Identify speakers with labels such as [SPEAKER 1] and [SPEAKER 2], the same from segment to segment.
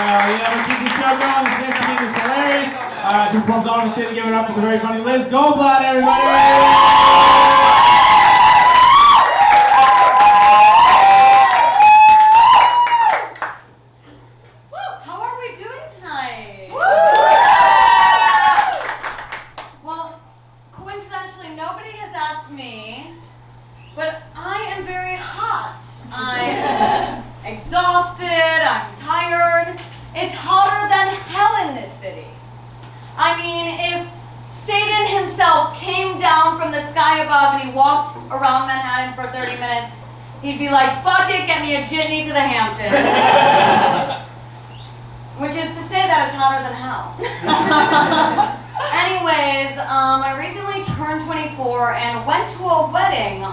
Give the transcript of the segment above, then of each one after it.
[SPEAKER 1] We'll keep the show going. This next week is hilarious. She performs all of the city. Give it up for the very funny Liz Goldblat, everybody.
[SPEAKER 2] How are we doing tonight? Well, coincidentally, nobody has asked me, but I am very hot. I'm exhausted, I'm tired. It's hotter than hell in this city. I mean, if Satan himself came down from the sky above and he walked around Manhattan for 30 minutes, he'd be like, fuck it, get me a jitney to the Hamptons. Which is to say that it's hotter than hell. Anyways, I recently turned 24 and went to a wedding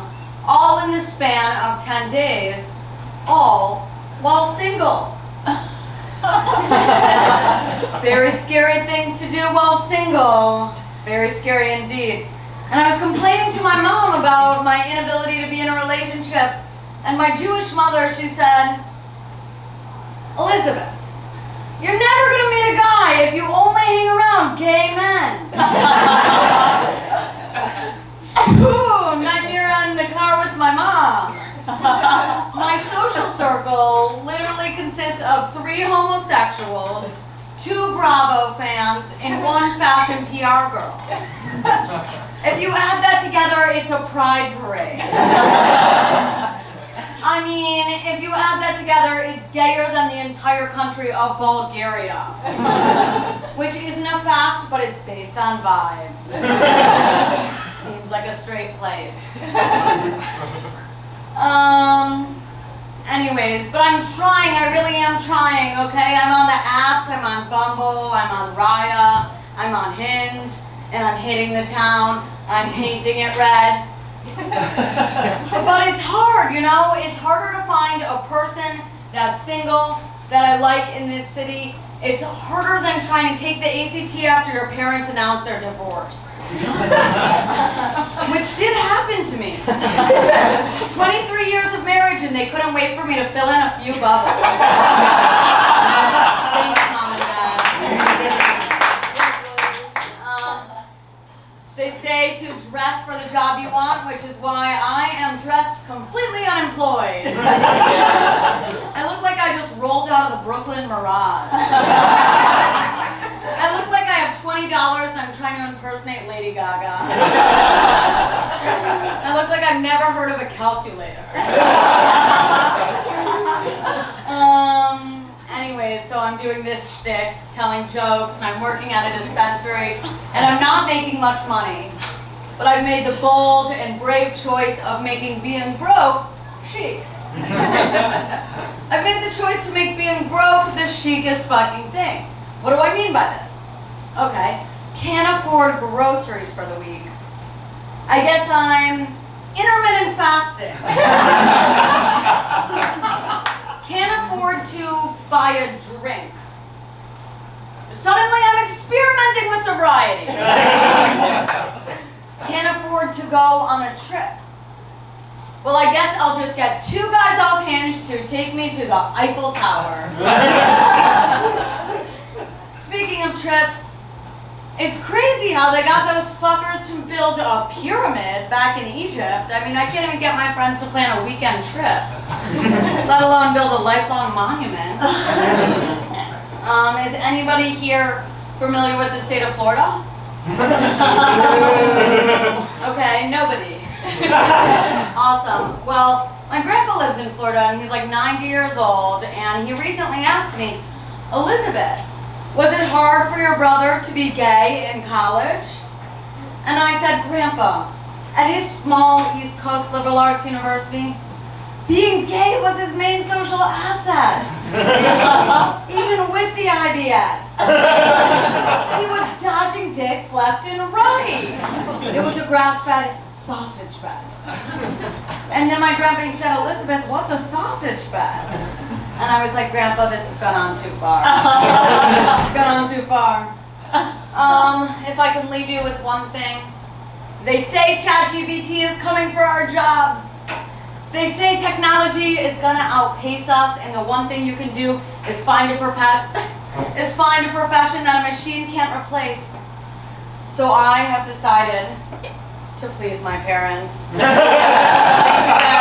[SPEAKER 2] all in the span of 10 days, all while single. Very scary things to do while single. Very scary indeed. And I was complaining to my mom about my inability to be in a relationship, and my Jewish mother, she said, Elizabeth, you're never gonna meet a guy if you only hang around gay men. Ooh, nightmare in the car with my mom. My social circle literally consists of 3 homosexuals, 2 Bravo fans, and 1 fashion PR girl. If you add that together, it's a pride parade. I mean, if you add that together, it's gayer than the entire country of Bulgaria. Which isn't a fact, but it's based on vibes. Seems like a straight place. Anyways, but I'm trying, I really am trying, okay? I'm on the apps, I'm on Bumble, I'm on Raya, I'm on Hinge, and I'm hitting the town, I'm painting it red. But it's hard, you know? It's harder to find a person that's single, that I like in this city. It's harder than trying to take the ACT after your parents announce their divorce. Which did happen to me. 23 years of marriage and they couldn't wait for me to fill in a few bubbles. Thanks, Mom and Dad. They say to dress for the job you want, which is why I am dressed completely unemployed. I look like I just rolled out of the Brooklyn Mirage. I look like I have $20 and I'm trying to impersonate Lady Gaga. I look like I've never heard of a calculator. Anyways, so I'm doing this shtick, telling jokes, and I'm working at a dispensary, and I'm not making much money. But I've made the bold and brave choice of making being broke chic. I've made the choice to make being broke the chicest fucking thing. What do I mean by this? Okay, can't afford groceries for the week. I guess I'm intermittent fasting. Can't afford to buy a drink. Suddenly I'm experimenting with sobriety. Can't afford to go on a trip. Well, I guess I'll just get 2 guys off Hinge to take me to the Eiffel Tower. Speaking of trips, it's crazy how they got those fuckers to build a pyramid back in Egypt. I mean, I can't even get my friends to plan a weekend trip, let alone build a lifelong monument. Is anybody here familiar with the state of Florida? Okay, nobody. Awesome. Well, my grandpa lives in Florida and he's like 90 years old, and he recently asked me, Elizabeth, was it hard for your brother to be gay in college? And I said, Grandpa, at his small East Coast liberal arts university, being gay was his main social asset. Even with the IBS. He was dodging dicks left and right. It was a grass-fed sausage fest. And then my grandpa said, Elizabeth, what's a sausage fest? And I was like, Grandpa, this has gone on too far. It's gone on too far. If I can leave you with one thing. They say ChatGPT is coming for our jobs. They say technology is gonna outpace us, and the one thing you can do is find a profession that a machine can't replace. So I have decided to please my parents. Thank you, Dad.